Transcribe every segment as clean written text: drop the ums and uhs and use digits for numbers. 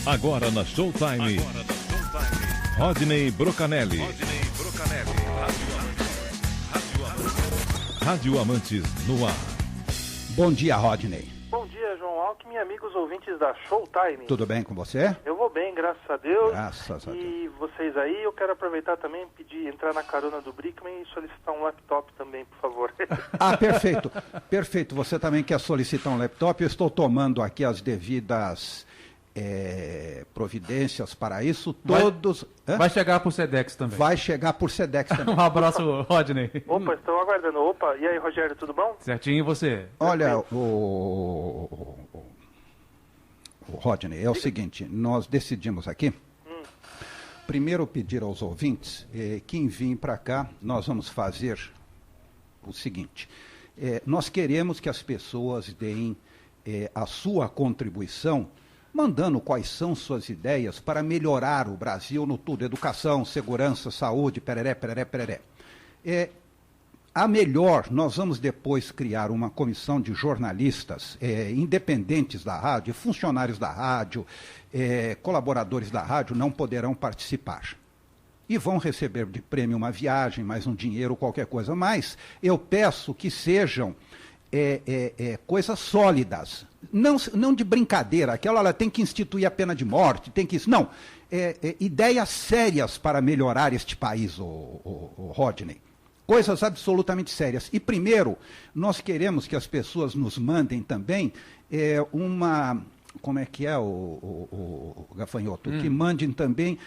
Agora na Showtime, Rodney Brocanelli. Rádio Amantes no ar. Bom dia, Rodney. Bom dia, João Alckmin, amigos ouvintes da Showtime. Tudo bem com você? Eu vou bem, graças a Deus. Graças a Deus. E vocês aí, eu quero aproveitar também, entrar na carona do Brickman e solicitar um laptop também, por favor. Ah, perfeito. Perfeito. Você também quer solicitar um laptop? Eu estou tomando aqui as devidas providências para isso. Todos... Vai chegar por Sedex também. Vai chegar por Sedex também. Um abraço, Rodney. Opa, estou aguardando. Opa, e aí, Rogério, tudo bom? Certinho, e você? Olha, o Rodney, é o seguinte, nós decidimos aqui, primeiro pedir aos ouvintes que enviem para cá, nós vamos fazer o seguinte, nós queremos que as pessoas deem a sua contribuição, mandando quais são suas ideias para melhorar o Brasil no tudo, educação, segurança, saúde, pereré. A melhor, nós vamos depois criar uma comissão de jornalistas independentes da rádio, funcionários da rádio, colaboradores da rádio não poderão participar. E vão receber de prêmio uma viagem, mais um dinheiro, qualquer coisa. Mas eu peço que sejam coisas sólidas, não de brincadeira, aquela ela tem que instituir a pena de morte, tem que... Não, ideias sérias para melhorar este país, o Rodney. Coisas absolutamente sérias. E primeiro, nós queremos que as pessoas nos mandem também uma... Como é que é, o Gafanhoto? Que mandem também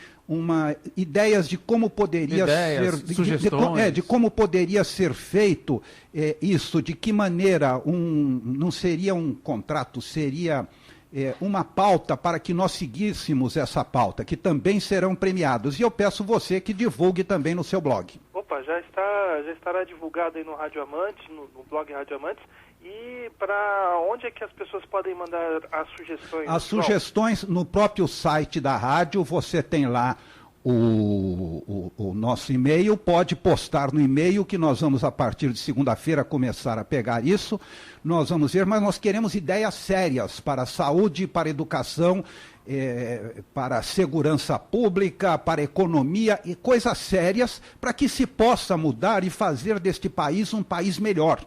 ideias de como poderia ser... Sugestões. De como poderia ser feito isso, de que maneira não seria um contrato, seria uma pauta para que nós seguíssemos essa pauta, que também serão premiados. E eu peço você que divulgue também no seu blog. Opa, já estará divulgado aí no Rádio Amantes, no blog Rádio Amantes. E para onde é que as pessoas podem mandar as sugestões? As sugestões no próprio site da rádio, você tem lá o nosso e-mail, pode postar no e-mail que nós vamos a partir de segunda-feira começar a pegar isso, nós vamos ver, mas nós queremos ideias sérias para a saúde, para a educação, para a segurança pública, para a economia e coisas sérias para que se possa mudar e fazer deste país um país melhor.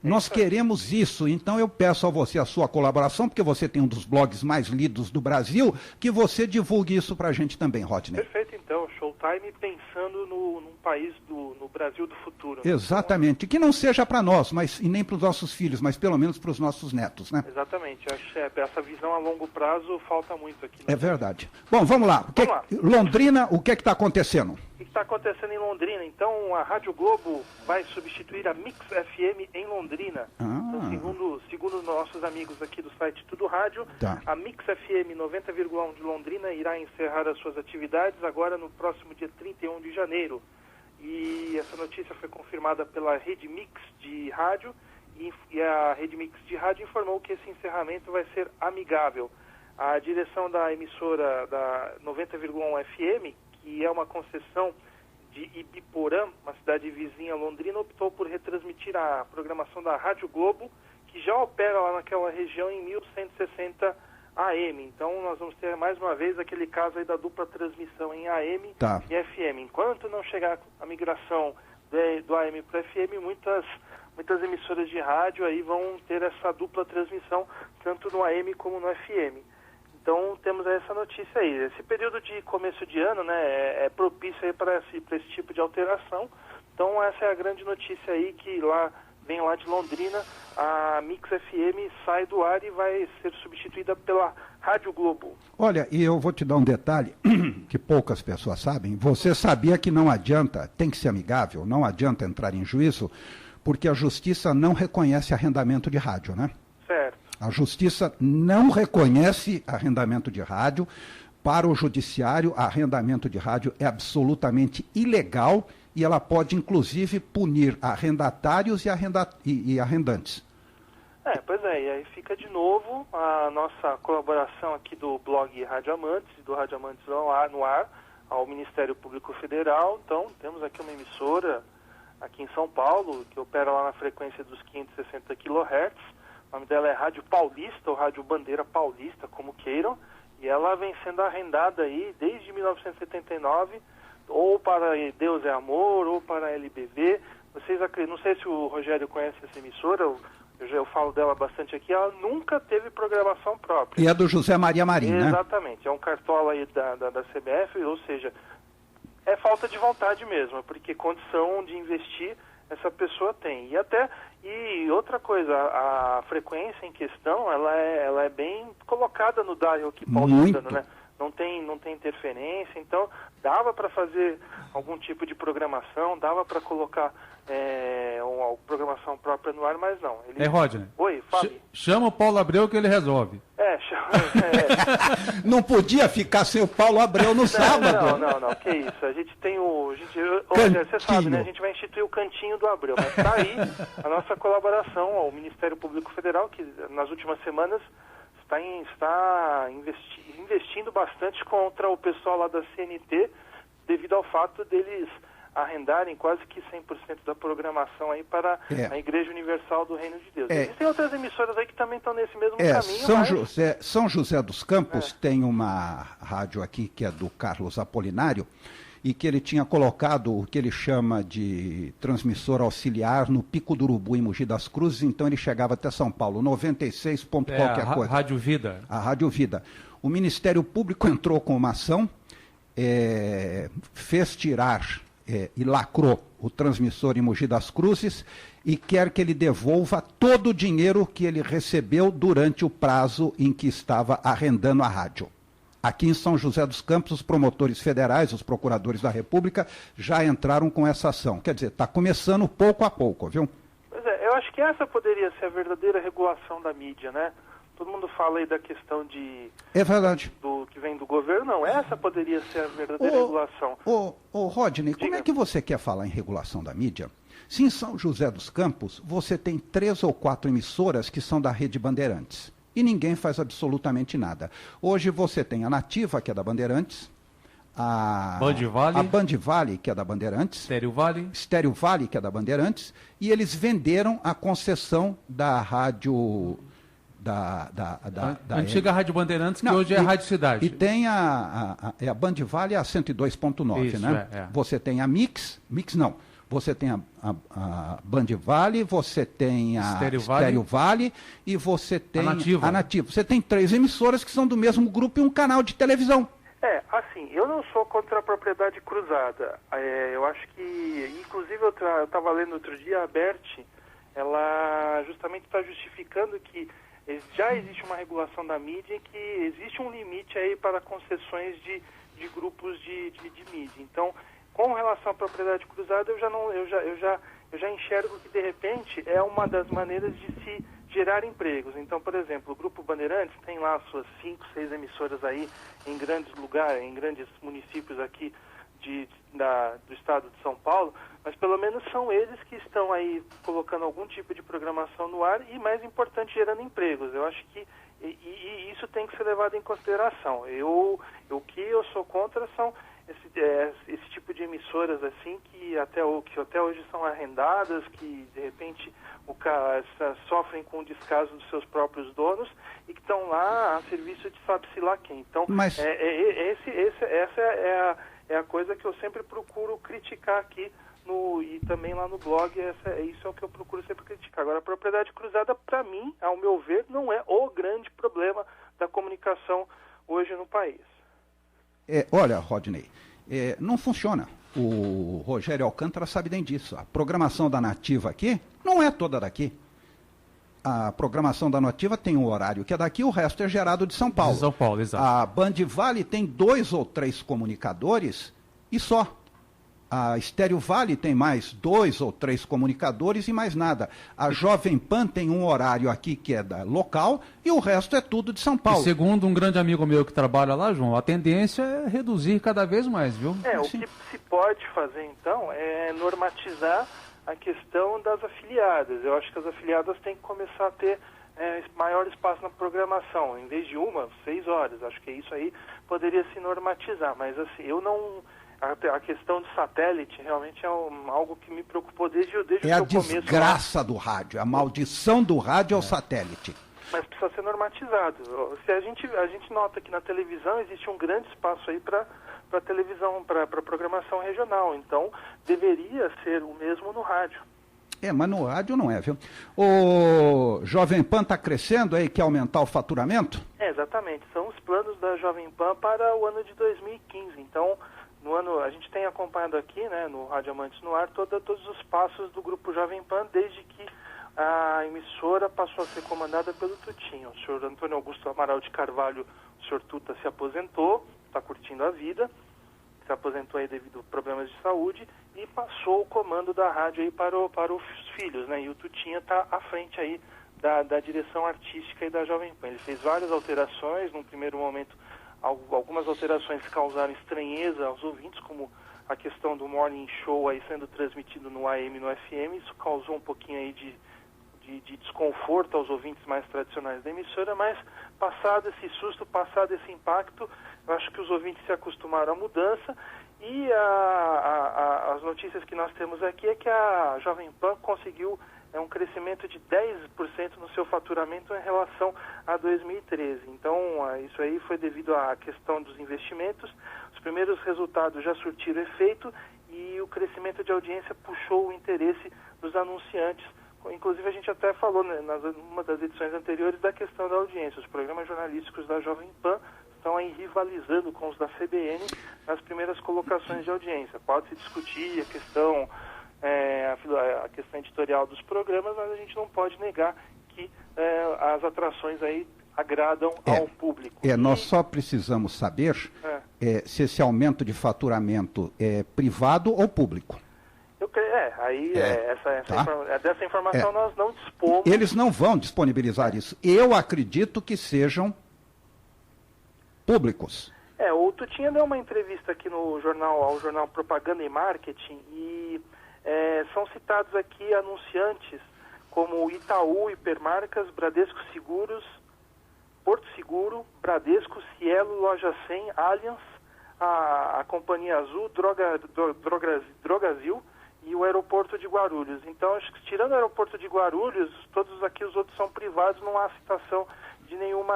Nós queremos isso, então eu peço a você a sua colaboração, porque você tem um dos blogs mais lidos do Brasil, que você divulgue isso para a gente também, Rodney. Perfeito, então, Showtime pensando num país no Brasil do futuro. Né? Exatamente, que não seja para nós, e nem para os nossos filhos, mas pelo menos para os nossos netos, né? Exatamente, acho que essa visão a longo prazo falta muito aqui. É verdade. Bom, vamos lá. Londrina, o que está acontecendo? O que está acontecendo em Londrina? Então, a Rádio Globo vai substituir a Mix FM em Londrina. Então, segundo nossos amigos aqui do site Tudo Rádio, a Mix FM 90,1 de Londrina irá encerrar as suas atividades agora no próximo dia 31 de janeiro. E essa notícia foi confirmada pela Rede Mix de Rádio, e a Rede Mix de Rádio informou que esse encerramento vai ser amigável. A direção da emissora da 90,1 FM, que é uma concessão de Ibiporã, uma cidade vizinha a Londrina, optou por retransmitir a programação da Rádio Globo, que já opera lá naquela região em 1160 AM. Então nós vamos ter mais uma vez aquele caso aí da dupla transmissão em AM e FM. Enquanto não chegar a migração do AM para FM, muitas emissoras de rádio aí vão ter essa dupla transmissão, tanto no AM como no FM. Então temos essa notícia aí. Esse período de começo de ano, né, é propício aí para esse tipo de alteração. Então essa é a grande notícia aí, que vem lá de Londrina, a Mix FM sai do ar e vai ser substituída pela Rádio Globo. Olha, e eu vou te dar um detalhe que poucas pessoas sabem. Você sabia que não adianta, tem que ser amigável, não adianta entrar em juízo, porque a justiça não reconhece arrendamento de rádio, né? Certo. A justiça não reconhece arrendamento de rádio. Para o judiciário, arrendamento de rádio é absolutamente ilegal e ela pode, inclusive, punir arrendatários e arrendantes. Pois é, e aí fica de novo a nossa colaboração aqui do blog Rádio Amantes, do Rádio Amantes no ar, ao Ministério Público Federal. Então, temos aqui uma emissora aqui em São Paulo, que opera lá na frequência dos 560 kHz. O nome dela é Rádio Paulista, ou Rádio Bandeira Paulista, como queiram. E ela vem sendo arrendada aí desde 1979, ou para Deus é Amor, ou para a LBV. Não sei se o Rogério conhece essa emissora, eu falo dela bastante aqui, ela nunca teve programação própria. E é do José Maria Marim, né? Exatamente, é um cartola aí da CBF, ou seja, é falta de vontade mesmo, porque condição de investir essa pessoa tem. E outra coisa, a frequência em questão, ela é bem colocada no dial aqui paulistano, né? Não tem interferência, então dava para fazer algum tipo de programação, dava para colocar uma programação própria no ar, mas não. Rodney. Oi, fale. Chama o Paulo Abreu que ele resolve. Não podia ficar sem o Paulo Abreu no sábado. Não, que isso. A gente tem você sabe, né? A gente vai instituir o Cantinho do Abreu, mas está aí a nossa colaboração ao Ministério Público Federal, que nas últimas semanas está investindo bastante contra o pessoal lá da CNT, devido ao fato deles arrendarem quase que 100% da programação aí para a Igreja Universal do Reino de Deus. Existem outras emissoras aí que também estão nesse mesmo caminho. São José dos Campos tem uma rádio aqui que é do Carlos Apolinário, e que ele tinha colocado o que ele chama de transmissor auxiliar no Pico do Urubu, em Mogi das Cruzes, então ele chegava até São Paulo, 96 ponto qualquer coisa. Rádio Vida. A Rádio Vida. O Ministério Público entrou com uma ação, fez tirar e lacrou o transmissor em Mogi das Cruzes e quer que ele devolva todo o dinheiro que ele recebeu durante o prazo em que estava arrendando a rádio. Aqui em São José dos Campos, os promotores federais, os procuradores da República, já entraram com essa ação. Quer dizer, está começando pouco a pouco, viu? Pois eu acho que essa poderia ser a verdadeira regulação da mídia, né? Todo mundo fala aí da questão de... É verdade. Que vem do governo. Não, essa poderia ser a verdadeira regulação. Rodney, como é que você quer falar em regulação da mídia? Se em São José dos Campos você tem 3 ou 4 emissoras que são da Rede Bandeirantes e ninguém faz absolutamente nada. Hoje você tem a Nativa, que é da Bandeirantes, a Band Vale, que é da Bandeirantes, Estéreo Vale, que é da Bandeirantes, e eles venderam a concessão da rádio... Da antiga Rádio Bandeirantes, que hoje é a Rádio Cidade. E tem a Band Vale, a 102.9, né? Você tem a você tem a Band Vale, você tem a Estéreo Vale e você tem a Nativa. Você tem 3 emissoras que são do mesmo grupo e um canal de televisão. Assim, eu não sou contra a propriedade cruzada. Eu acho que, inclusive, eu estava lendo outro dia, a Bert, ela justamente está justificando que já existe uma regulação da mídia e que existe um limite aí para concessões de grupos de mídia. Então, com relação à propriedade cruzada, eu já enxergo que, de repente, é uma das maneiras de se gerar empregos. Então, por exemplo, o Grupo Bandeirantes tem lá suas 5, 6 emissoras aí em grandes lugares, em grandes municípios aqui do estado de São Paulo, mas pelo menos são eles que estão aí colocando algum tipo de programação no ar e, mais importante, gerando empregos. Eu acho que isso tem que ser levado em consideração. O que eu sou contra são esse tipo de emissoras assim que até hoje são arrendadas, que de repente sofrem com o descaso dos seus próprios donos e que estão lá a serviço de sabe-se lá quem. Então, essa é a coisa que eu sempre procuro criticar aqui e também lá no blog. Isso é o que eu procuro sempre criticar. Agora, a propriedade cruzada, para mim, ao meu ver, não é o grande problema da comunicação hoje no país. Olha, Rodney, não funciona. O Rogério Alcântara sabe bem disso. A programação da Nativa aqui não é toda daqui. A programação da Nativa tem um horário que é daqui, o resto é gerado de São Paulo. De São Paulo, exato. A Band Vale tem 2 ou 3 comunicadores e só. A Estéreo Vale tem mais 2 ou 3 comunicadores e mais nada. A Jovem Pan tem um horário aqui que é local e o resto é tudo de São Paulo. E segundo um grande amigo meu que trabalha lá, João, a tendência é reduzir cada vez mais, viu? O que se pode fazer, então, é normatizar a questão das afiliadas. Eu acho que as afiliadas têm que começar a ter maior espaço na programação. Em vez de 6 horas. Acho que isso aí poderia se normatizar. Mas, assim, eu não... A questão do satélite realmente é algo que me preocupou desde o começo. É a desgraça do rádio, a maldição do rádio é o satélite. Mas precisa ser normatizado. Se a gente nota que na televisão existe um grande espaço aí para televisão, para programação regional. Então, deveria ser o mesmo no rádio. Mas no rádio não é, viu? O Jovem Pan está crescendo aí, quer aumentar o faturamento? Exatamente. São os planos da Jovem Pan para o ano de 2015. Então, no ano, a gente tem acompanhado aqui, né, no Rádio Amantes no Ar, todos os passos do Grupo Jovem Pan, desde que a emissora passou a ser comandada pelo Tutinho. O senhor Antônio Augusto Amaral de Carvalho, o senhor Tuta, se aposentou, está curtindo a vida, se aposentou aí devido a problemas de saúde e passou o comando da rádio aí para os filhos, né? E o Tutinha está à frente aí da direção artística e da Jovem Pan. Ele fez várias alterações, num primeiro momento algumas alterações causaram estranheza aos ouvintes, como a questão do morning show aí sendo transmitido no AM e no FM. Isso causou um pouquinho aí de desconforto aos ouvintes mais tradicionais da emissora, mas passado esse susto, passado esse impacto, eu acho que os ouvintes se acostumaram à mudança e as notícias que nós temos aqui é que a Jovem Pan conseguiu um crescimento de 10% no seu faturamento em relação a 2013. Então, isso aí foi devido à questão dos investimentos. Os primeiros resultados já surtiram efeito e o crescimento de audiência puxou o interesse dos anunciantes. Inclusive, a gente até falou, né, numa das edições anteriores, da questão da audiência. Os programas jornalísticos da Jovem Pan estão aí rivalizando com os da CBN nas primeiras colocações de audiência. Pode-se discutir a questão editorial dos programas, mas a gente não pode negar que as atrações aí agradam ao público. Nós só precisamos saber se esse aumento de faturamento é privado ou público. Dessa informação nós não dispomos. Eles não vão disponibilizar isso. Eu acredito que sejam públicos. O Tutinha deu uma entrevista aqui ao jornal Propaganda e Marketing e são citados aqui anunciantes como Itaú, Hipermarcas, Bradesco Seguros, Porto Seguro, Bradesco, Cielo, Loja 100, Allianz, a Companhia Azul, Drogasil e o aeroporto de Guarulhos. Então, acho que tirando o aeroporto de Guarulhos, todos aqui os outros são privados, não há citação de nenhum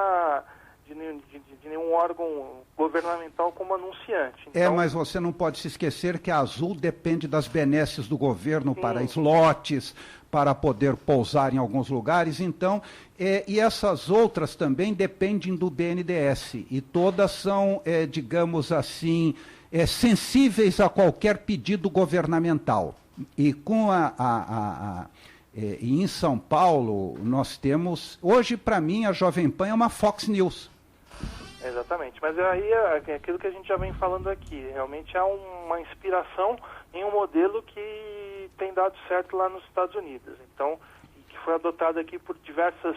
órgão governamental como anunciante. Então, mas você não pode se esquecer que a Azul depende das benesses do governo para slots, para poder pousar em alguns lugares, então, e essas outras também dependem do BNDES, e todas são, digamos assim, sensíveis a qualquer pedido governamental. E com em São Paulo, nós temos, hoje para mim a Jovem Pan é uma Fox News. Exatamente, mas aí é aquilo que a gente já vem falando aqui, realmente há uma inspiração em um modelo que tem dado certo lá nos Estados Unidos, então, que foi adotado aqui por diversos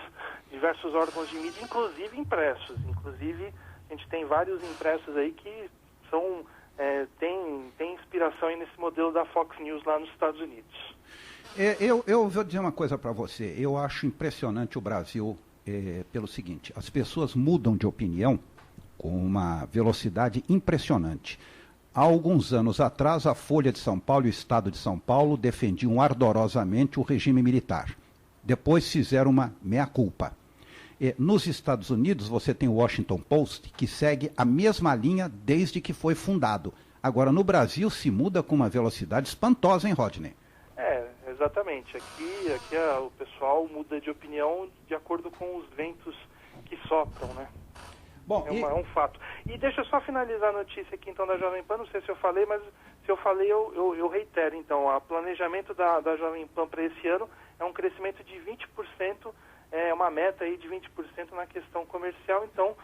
órgãos de mídia, inclusive impressos, inclusive a gente tem vários impressos aí que são, tem inspiração aí nesse modelo da Fox News lá nos Estados Unidos. Eu vou dizer uma coisa para você, eu acho impressionante o Brasil pelo seguinte, as pessoas mudam de opinião com uma velocidade impressionante. Há alguns anos atrás, a Folha de São Paulo e o Estado de São Paulo defendiam ardorosamente o regime militar. Depois fizeram uma meia-culpa. Nos Estados Unidos, você tem o Washington Post, que segue a mesma linha desde que foi fundado. Agora, no Brasil, se muda com uma velocidade espantosa, hein, Rodney? Exatamente. Aqui o pessoal muda de opinião de acordo com os ventos que sopram, né? Bom, é um fato. E deixa eu só finalizar a notícia aqui, então, da Jovem Pan. Não sei se eu falei, mas se eu falei, eu reitero. Então, o planejamento da Jovem Pan para esse ano é um crescimento de 20%, uma meta aí de 20% na questão comercial. Então,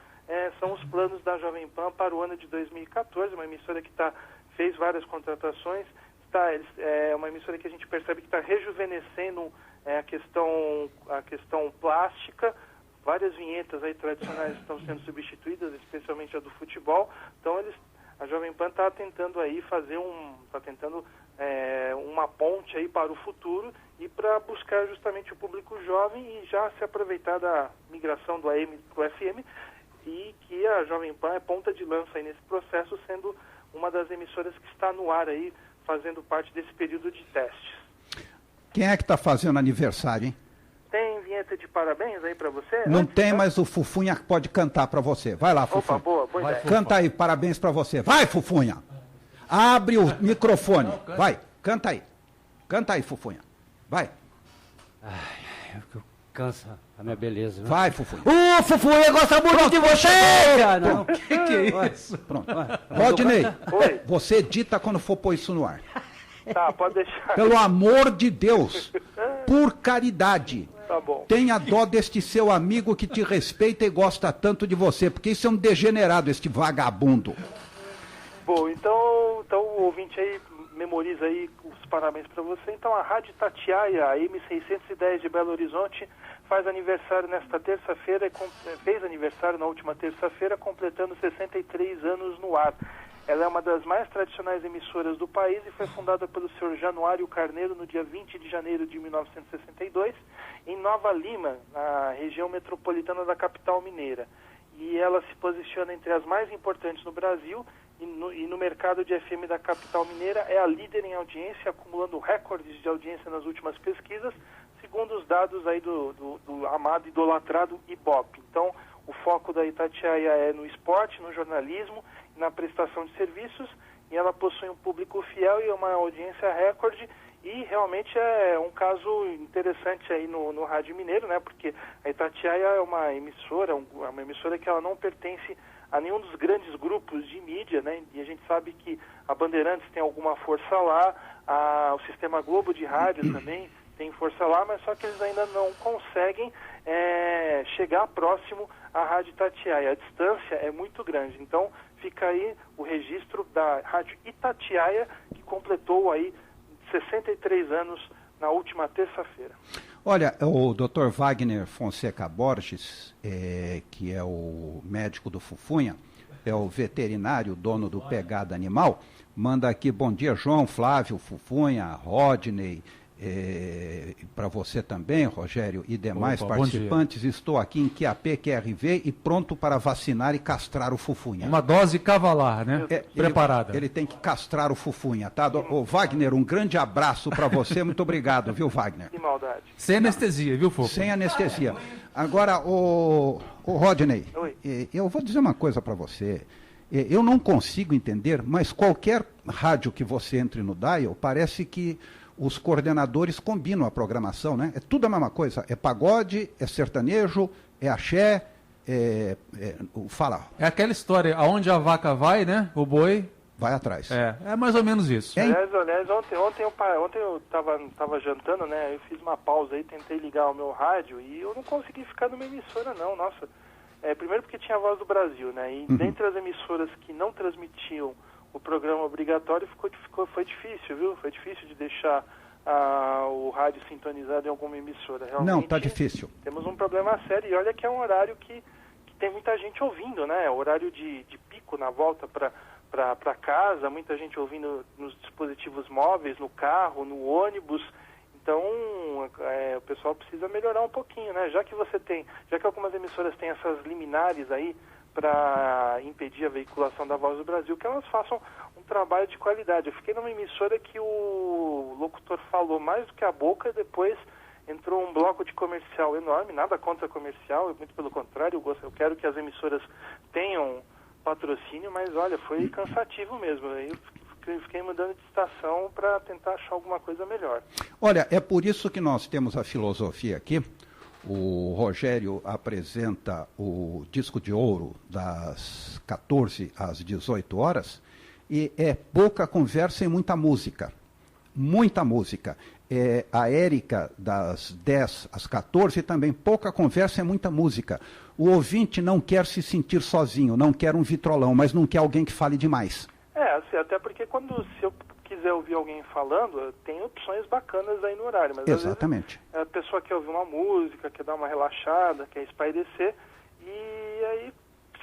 são os planos da Jovem Pan para o ano de 2014, uma emissora que fez várias contratações. É uma emissora que a gente percebe que está rejuvenescendo a questão plástica. Várias vinhetas aí tradicionais estão sendo substituídas, especialmente a do futebol. Então a Jovem Pan está tentando aí fazer uma ponte aí para o futuro e para buscar justamente o público jovem e já se aproveitar da migração do AM para o FM, e que a Jovem Pan é ponta de lança aí nesse processo, sendo uma das emissoras que está no ar aí, fazendo parte desse período de testes. Quem é que está fazendo aniversário, hein? Tem vinheta vinheta de parabéns aí para você? Não tem, mas o Fufunha pode cantar para você. Vai lá, Fufunha. Opa, boa ideia. Canta aí, parabéns para você. Vai, Fufunha. Abre o microfone. Vai, canta aí. Canta aí, Fufunha. Vai. Ai, cansa a minha beleza. Né? Vai, Fufunha. Fufunha gosta muito de você, cara. Não. Que é isso? Pronto. Rodney, você edita quando for pôr isso no ar. Tá, pode deixar. Pelo amor de Deus, por caridade, tá bom. Tenha dó deste seu amigo que te respeita e gosta tanto de você, porque isso é um degenerado, este vagabundo. Bom, então o ouvinte aí memoriza aí os parabéns para você. Então a Rádio Itatiaia, a M610 de Belo Horizonte, faz aniversário nesta terça-feira, fez aniversário na última terça-feira, completando 63 anos no ar. Ela é uma das mais tradicionais emissoras do país e foi fundada pelo Sr. Januário Carneiro no dia 20 de janeiro de 1962, em Nova Lima, na região metropolitana da capital mineira. E ela se posiciona entre as mais importantes no Brasil e no mercado de FM da capital mineira é a líder em audiência, acumulando recordes de audiência nas últimas pesquisas, segundo os dados aí do amado e idolatrado Ibope. Então, o foco da Itatiaia é no esporte, no jornalismo, na prestação de serviços, e ela possui um público fiel e uma audiência recorde, e realmente é um caso interessante aí no Rádio Mineiro, né? Porque a Itatiaia é uma emissora que ela não pertence a nenhum dos grandes grupos de mídia, né? E a gente sabe que a Bandeirantes tem alguma força lá, o Sistema Globo de rádio também tem força lá, mas só que eles ainda não conseguem chegar próximo à Rádio Itatiaia. A distância é muito grande. Então, fica aí o registro da Rádio Itatiaia, que completou aí 63 anos na última terça-feira. Olha, o Dr. Wagner Fonseca Borges, que é o médico do Fufunha, é o veterinário, dono do Pegada Animal, manda aqui, bom dia, João, Flávio, Fufunha, Rodney, para você também, Rogério, e demais participantes. Estou aqui em QAP, QRV e pronto para vacinar e castrar o Fufunha. Uma dose cavalar, né? Preparada. Ele tem que castrar o Fufunha, tá? O Wagner, um grande abraço para você, muito obrigado, viu, Wagner? Que maldade. Sem anestesia, viu, Fofo? Sem anestesia. Agora, o Rodney, Oi. Eu vou dizer uma coisa para você. Eu não consigo entender, mas qualquer rádio que você entre no dial, parece que os coordenadores combinam a programação, né? É tudo a mesma coisa. É pagode, é sertanejo, é axé, fala. É aquela história, aonde a vaca vai, né? O boi vai atrás. É mais ou menos isso. Aliás, ontem eu tava jantando, né? Eu fiz uma pausa aí, tentei ligar o meu rádio e eu não consegui ficar numa emissora, não. Nossa. Primeiro porque tinha a Voz do Brasil, né? E dentre as emissoras que não transmitiam o programa obrigatório foi difícil, viu? Foi difícil de deixar o rádio sintonizado em alguma emissora. Realmente, não, tá difícil. Temos um problema sério e olha que é um horário que tem muita gente ouvindo, né? É horário de pico na volta para casa, muita gente ouvindo nos dispositivos móveis, no carro, no ônibus. Então, o pessoal precisa melhorar um pouquinho, né? Já que algumas emissoras têm essas liminares aí para impedir a veiculação da Voz do Brasil, que elas façam um trabalho de qualidade. Eu fiquei numa emissora que o locutor falou mais do que a boca, e depois entrou um bloco de comercial enorme, nada contra comercial, muito pelo contrário, eu quero que as emissoras tenham patrocínio, mas olha, foi cansativo mesmo. Eu fiquei mudando de estação para tentar achar alguma coisa melhor. Olha, é por isso que nós temos a filosofia aqui. O Rogério apresenta o Disco de Ouro das 14 às 18 horas e é pouca conversa e muita música. Muita música. A Érica das 10 às 14 também pouca conversa e muita música. O ouvinte não quer se sentir sozinho, não quer um vitrolão, mas não quer alguém que fale demais. Assim, até porque se eu quiser ouvir alguém falando, tem opções bacanas aí no horário. Mas exatamente. Às vezes, a pessoa quer ouvir uma música, quer dar uma relaxada, quer espairecer, e aí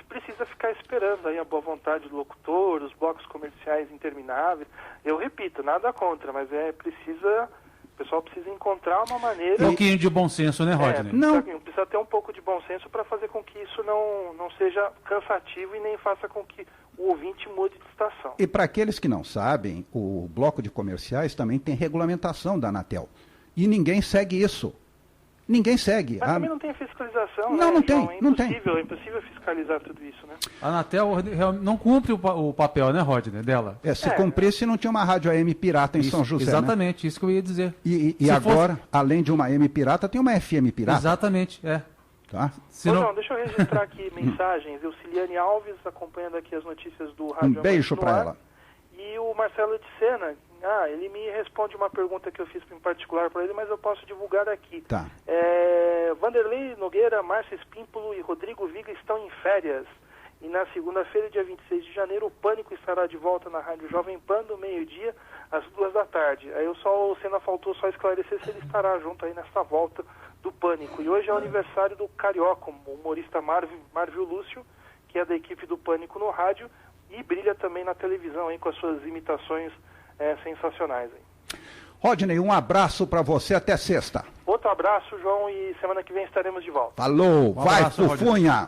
precisa ficar esperando aí a boa vontade do locutor, os blocos comerciais intermináveis. Eu repito, nada contra, mas o pessoal precisa encontrar uma maneira... Um pouquinho de bom senso, né, Rodney? Precisa ter um pouco de bom senso para fazer com que isso não seja cansativo e nem faça com que o ouvinte mude de estação. E para aqueles que não sabem, o bloco de comerciais também tem regulamentação da Anatel. E ninguém segue isso. Ninguém segue. Mas também não tem fiscalização, não, né, não tem, João? É não tem. É impossível fiscalizar tudo isso, né? A Anatel não cumpre o papel, né, Rodney, dela. Se cumprisse, não tinha uma rádio AM pirata em isso, São José, exatamente, né? isso que eu ia dizer. E agora, além de uma AM pirata, tem uma FM pirata. Exatamente, Tá? João, deixa eu registrar aqui mensagens. Euciliane Alves, acompanhando aqui as notícias do Rádio. Um beijo para ela. E o Marcelo de Sena, ele me responde uma pergunta que eu fiz em particular para ele, mas eu posso divulgar aqui. Tá. Vanderlei Nogueira, Márcia Espímpolo e Rodrigo Viga estão em férias. E na segunda-feira, dia 26 de janeiro, o Pânico estará de volta na Rádio Jovem Pan, do meio-dia às 2h. Aí o Senna faltou só esclarecer se ele estará junto aí nessa volta do Pânico. E hoje é o aniversário do Carioca, o humorista Marvio Lúcio, que é da equipe do Pânico no rádio e brilha também na televisão, hein, com as suas imitações sensacionais. Hein. Rodney, um abraço para você, até sexta. Outro abraço, João, e semana que vem estaremos de volta. Falou, vai, Fufunha!